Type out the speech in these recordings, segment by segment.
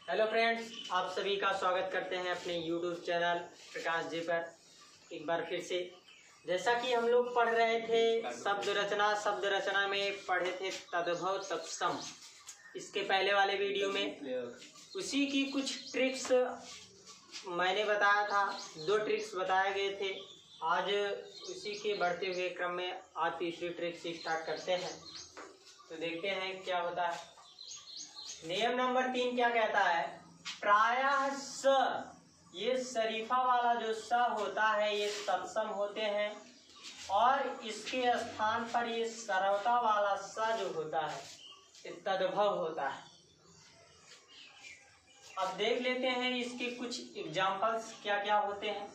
Hello friends, आप सभी का स्वागत करते हैं अपने YouTube चैनल प्रकाश जी पर एक बार फिर से। जैसा कि हम लोग पढ़ रहे थे शब्द रचना में पढ़े थे तद्भव तत्सम। इसके पहले वाले वीडियो में उसी की कुछ ट्रिक्स मैंने बताया था, 2 ट्रिक्स बताए गए थे। आज उसी के बढ़ते हुए क्रम में आज तीसरी ट्रिक्स स्टार्ट करते हैं, तो देखते हैं क्या होता है। नियम नंबर 3 क्या कहता है? प्रायः स, ये शरीफा वाला जो स होता है ये तत्सम होते हैं और इसके स्थान पर ये सरवता वाला स जो होता है ये तद्भव होता है। अब देख लेते हैं इसके कुछ एग्जाम्पल्स क्या क्या होते हैं।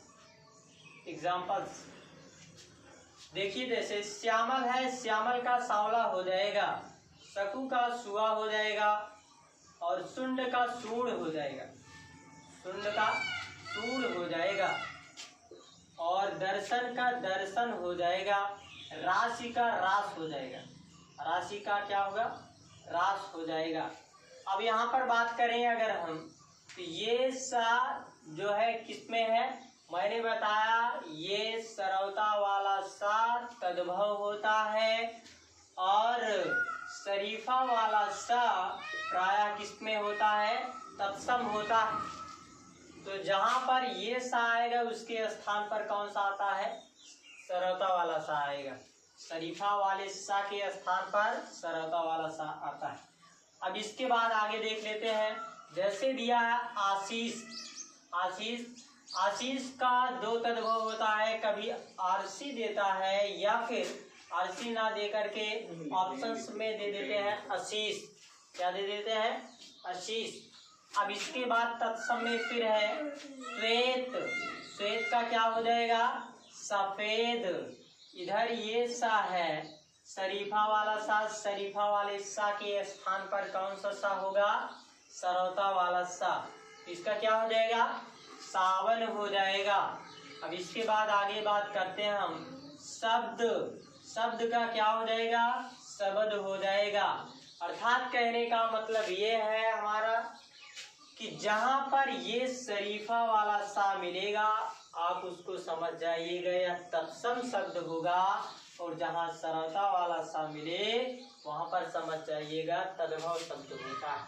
एग्जाम्पल्स देखिए, जैसे श्यामल है, श्यामल का सांवला हो जाएगा, शकु का सुआ हो जाएगा और सुंड का सूढ़ हो जाएगा, सुंड का सूढ़ हो जाएगा और दर्शन का दर्शन हो जाएगा, राशि का रास हो जाएगा, राशि का क्या होगा? रास हो जाएगा। अब यहाँ पर बात करें अगर हम, तो ये सा जो है किसमें है? मैंने बताया ये सरवता वाला सा तद्भव होता है और शरीफा वाला सा प्रायः किसमें होता है? तत्सम होता है। तो जहां पर ये सा आएगा उसके स्थान पर कौन सा आता है? सरवता वाला सा आएगा। शरीफा वाले सा के स्थान पर सरवता वाला सा आता है। अब इसके बाद आगे देख लेते हैं। जैसे दिया है आशीष, आशीष, आशीष का 2 तद्भव होता है, कभी आरसी देता है या फिर आरसी ना दे करके ऑप्शंस में दे देते हैं आशीष। क्या दे देते हैं? आशीष। अब इसके बाद तत्सम में फिर है श्वेत, श्वेत का क्या हो जाएगा? सफेद। इधर ये सा है शरीफा वाला सा, शरीफा वाले सा के स्थान पर कौन सा सा होगा? सरवता वाला सा। इसका क्या हो जाएगा? सावन हो जाएगा। अब इसके बाद आगे बात करते हैं हम शब्द, शब्द का क्या हो जाएगा? शब्द हो जाएगा। अर्थात कहने का मतलब ये है हमारा कि जहां पर ये शरीफा वाला सा मिलेगा आप उसको समझ जाइएगा यह तत्सम शब्द होगा, और जहां सरवता वाला सा मिले वहां पर समझ जाइएगा तद्भव शब्द होता है।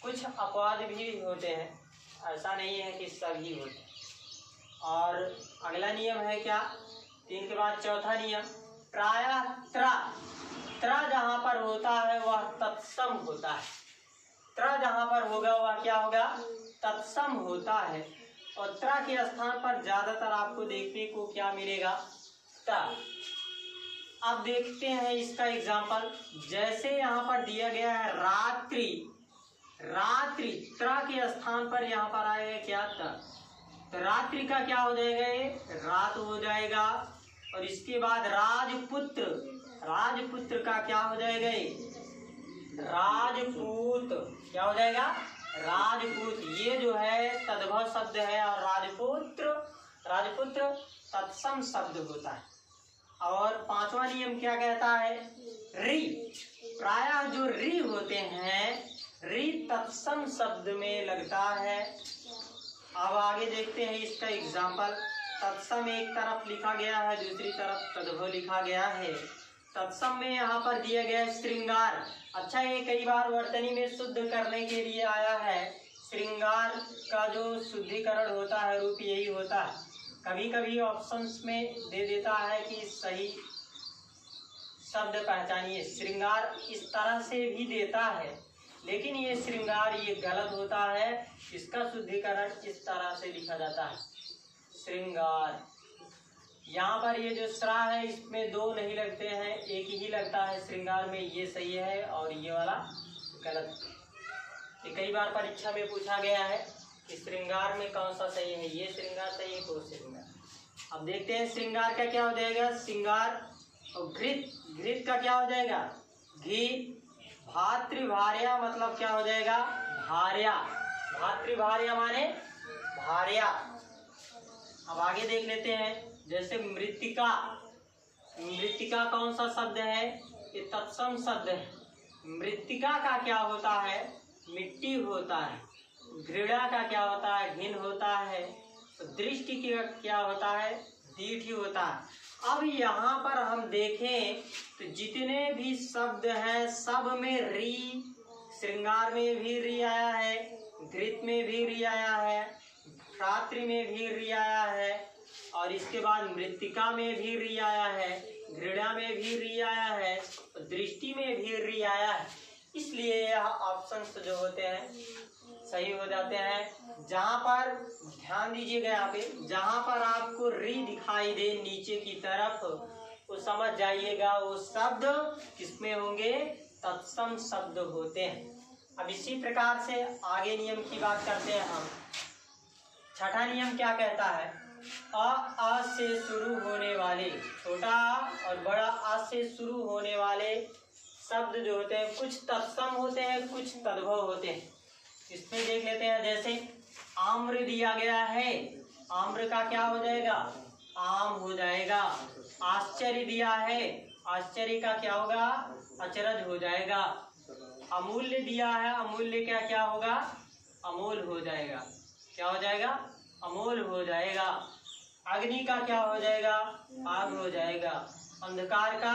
कुछ अपवाद भी होते हैं, ऐसा नहीं है कि सभी होते हैं। और अगला नियम है क्या? 3 के बाद चौथा नियम, प्रायः त्रा, त्रा जहां पर होता है वह तत्सम होता है। त्रा जहां पर होगा वह क्या होगा? तत्सम होता है। और त्रा के स्थान पर ज्यादातर आपको देखने को क्या मिलेगा? ता। अब देखते हैं इसका एग्जाम्पल। जैसे यहाँ पर दिया गया है रात्रि, रात्रि, त्रा के स्थान पर यहाँ पर आएगा क्या? ता। तो रात्रि का क्या हो जाएगा? ये रात हो जाएगा। और इसके बाद राजपुत्र, राजपुत्र का क्या हो जाएगा? राजपूत। क्या हो जाएगा? राजपूत। ये जो है तद्भव शब्द है और राजपुत्र, राजपुत्र तत्सम शब्द होता है। और 5वां नियम क्या कहता है? रि, प्रायः जो रि होते हैं रि तत्सम शब्द में लगता है। अब आगे देखते हैं इसका एग्जाम्पल। तत्सम एक तरफ लिखा गया है, दूसरी तरफ तद्भव लिखा गया है। तत्सम में यहाँ पर दिया गया है श्रृंगार। अच्छा, ये कई बार वर्तनी में शुद्ध करने के लिए आया है। श्रृंगार का जो शुद्धिकरण होता है रूप यही होता है। कभी कभी ऑप्शंस में दे देता है कि सही शब्द पहचानिए। श्रृंगार इस तरह से भी देता है, लेकिन ये श्रृंगार ये गलत होता है। इसका शुद्धिकरण इस तरह से लिखा जाता है श्रृंगार। यहाँ पर ये जो श्रा है इसमें 2 नहीं लगते हैं, एक ही लगता है श्रृंगार में। ये सही है और ये वाला गलत। ये कई बार परीक्षा में पूछा गया है कि श्रृंगार में कौन सा सही है, ये श्रृंगार सही है तो श्रृंगार। अब देखते हैं श्रृंगार का क्या हो जाएगा? श्रृंगार। और घृत, घृत का क्या हो जाएगा? घी। भातृभार्या मतलब क्या हो जाएगा? भार्या। भातृभार्या माने भार्या। अब आगे देख लेते हैं। जैसे मृत्तिका, मृत्तिका कौन सा शब्द है? ये तत्सम शब्द है। मृत्तिका का क्या होता है? मिट्टी होता है। घृणा का क्या होता है? घिन होता है। दृष्टि का क्या होता है? दीठी होता है। अब यहाँ पर हम देखें तो जितने भी शब्द हैं सब में री, श्रृंगार में भी री आया है, घृत में भी री आया है, रात्रि में भी री आया है, और इसके बाद मृत्तिका में भी री आया है, घृणा में भी री आया है, दृष्टि में भी री आया है। इसलिए यह ऑप्शंस जो होते हैं सही हो जाते हैं। जहां पर ध्यान दीजिएगा, यहाँ पे जहां पर आपको री दिखाई दे नीचे की तरफ, वो समझ जाइएगा वो शब्द किसमें होंगे? तत्सम शब्द होते हैं। अब इसी प्रकार से आगे नियम की बात करते हैं हम। छठा नियम क्या कहता है? अ से शुरू होने वाले, छोटा और बड़ा अ से शुरू होने वाले शब्द जो होते हैं कुछ तत्सम होते हैं, कुछ तद्भव होते हैं। इसमें देख लेते हैं, जैसे आम्र दिया गया है, आम्र का क्या हो जाएगा? आम हो जाएगा। आश्चर्य दिया है, आश्चर्य का क्या होगा? अचरज हो जाएगा। अमूल्य दिया है, अमूल्य का क्या होगा? अमोल हो जाएगा। क्या हो जाएगा? अमोल हो जाएगा। अग्नि का क्या हो जाएगा? आग हो जाएगा। अंधकार का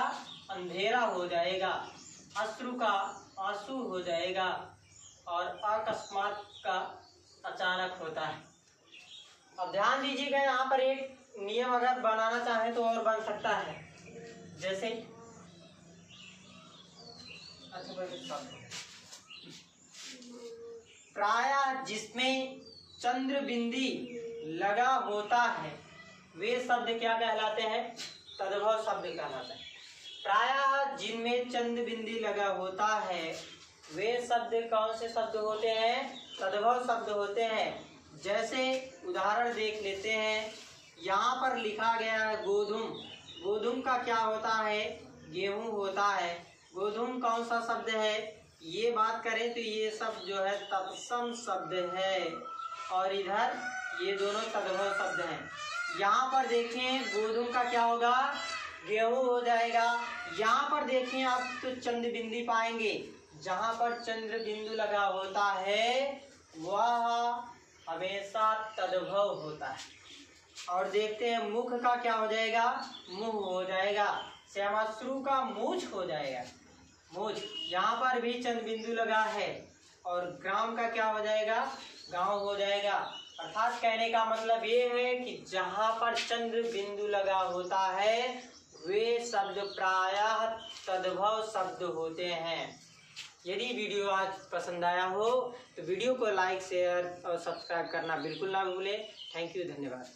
अंधेरा हो जाएगा। अश्रु का आंसू हो जाएगा। और अकस्मात का अचानक होता है। अब ध्यान दीजिएगा, यहाँ पर एक नियम अगर बनाना चाहे तो और बन सकता है। जैसे प्रायः जिसमें चंद्र बिंदी लगा होता है वे शब्द क्या कहलाते हैं? तद्भव शब्द कहलाते हैं। प्रायः जिनमें चंद्र बिंदी लगा होता है वे शब्द कौन से शब्द होते हैं? तद्भव शब्द होते हैं। जैसे उदाहरण देख लेते हैं, यहाँ पर लिखा गया है गोधूम। गोधूम का क्या होता है? गेहूं होता है। गोधूम कौन सा शब्द है? ये बात करें तो ये शब्द जो है तत्सम शब्द है, और इधर ये दोनों तद्भव शब्द हैं। यहाँ पर देखें गोधूम का क्या होगा? गेहूं हो जाएगा। यहाँ पर देखें आप तो चंद्र बिंदी पाएंगे, जहां पर चंद्र बिंदु लगा होता है वह हमेशा तद्भव होता है। और देखते हैं मुख का क्या हो जाएगा? मुंह हो जाएगा। श्यामाश्रु का मूछ हो जाएगा। मूछ, यहाँ पर भी चंद्र बिंदु लगा है। और ग्राम का क्या हो जाएगा? गांव हो जाएगा। अर्थात कहने का मतलब ये है कि जहां पर चंद्र बिंदु लगा होता है वे शब्द प्रायः तद्भव शब्द होते हैं। यदि वीडियो आज पसंद आया हो तो वीडियो को लाइक, शेयर और सब्सक्राइब करना बिल्कुल ना भूलें। थैंक यू, धन्यवाद।